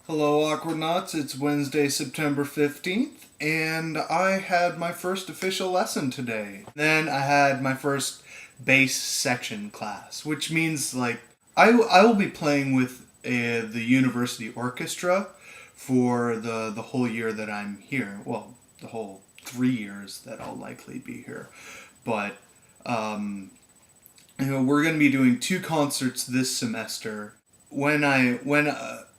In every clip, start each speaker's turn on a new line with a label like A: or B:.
A: Hello, Aquanauts. It's Wednesday, September 15th, and I had my first official lesson today. Then I had my first bass section class, which means, I will be playing with the university orchestra for the whole year that I'm here. Well, the whole 3 years that I'll likely be here. But, we're going to be doing 2 concerts this semester. When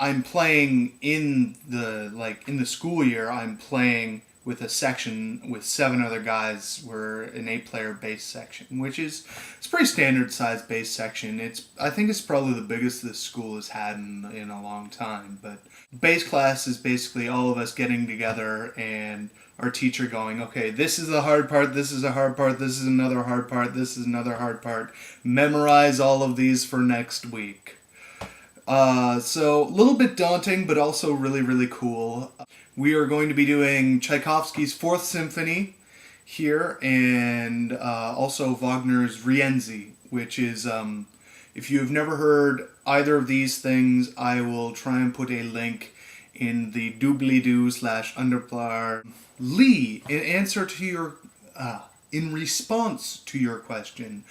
A: I'm playing in the school year, I'm playing with a section with 7 other guys. We're an 8-player bass section, which is it's a pretty standard sized bass section. I think it's probably the biggest this school has had in a long time. But bass class is basically all of us getting together and our teacher going, okay, this is the hard part, this is a hard part, this is another hard part, this is another hard part. Memorize all of these for next week. So a little bit daunting, but also really, really cool. We are going to be doing Tchaikovsky's 4th Symphony here, and also Wagner's Rienzi, which is, if you have never heard either of these things, I will try and put a link in the doobly-doo/underbar. Lee, in response to your question,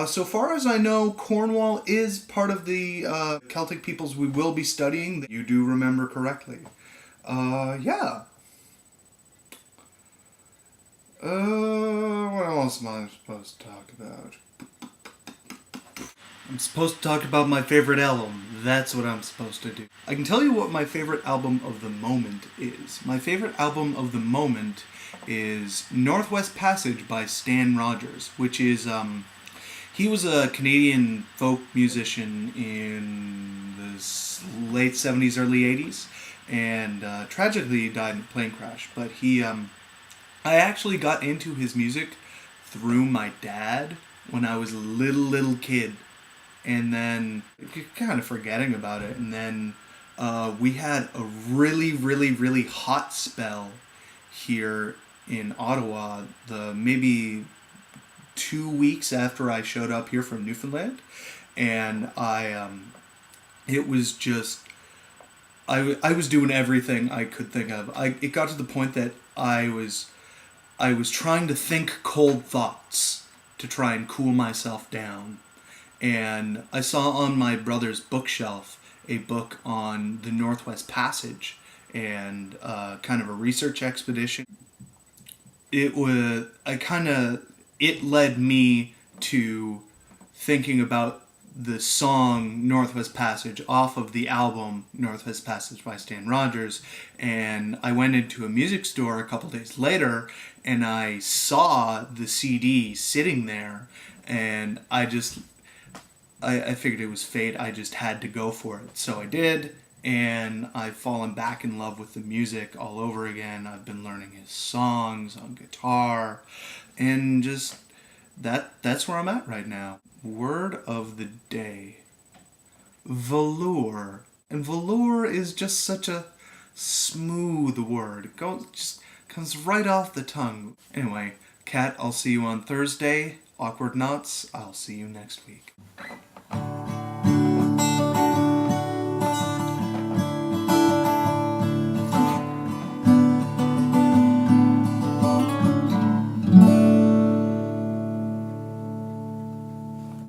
A: so far as I know, Cornwall is part of the Celtic peoples we will be studying. You do remember correctly. Yeah. What else am I supposed to talk about? I'm supposed to talk about my favorite album. That's what I'm supposed to do. I can tell you what my favorite album of the moment is. My favorite album of the moment is Northwest Passage by Stan Rogers, which is, he was a Canadian folk musician in the late 70s, early 80s, and tragically died in a plane crash. But I actually got into his music through my dad when I was a little kid, and then kind of forgetting about it. And then we had a really hot spell here in Ottawa, maybe 2 weeks after I showed up here from Newfoundland, and it was just, I was doing everything I could think of. It got to the point that I was trying to think cold thoughts to try and cool myself down, and I saw on my brother's bookshelf a book on the Northwest Passage and kind of a research expedition. It led me to thinking about the song Northwest Passage off of the album Northwest Passage by Stan Rogers, and I went into a music store a couple days later and I saw the CD sitting there, and I figured it was fate. I just had to go for it. So I did, and I've fallen back in love with the music all over again. I've been learning his songs on guitar, and just that's where I'm at right now. Word of the day. Velour. And velour is just such a smooth word. It just comes right off the tongue. Anyway, Kat, I'll see you on Thursday. Awkward Knots, I'll see you next week.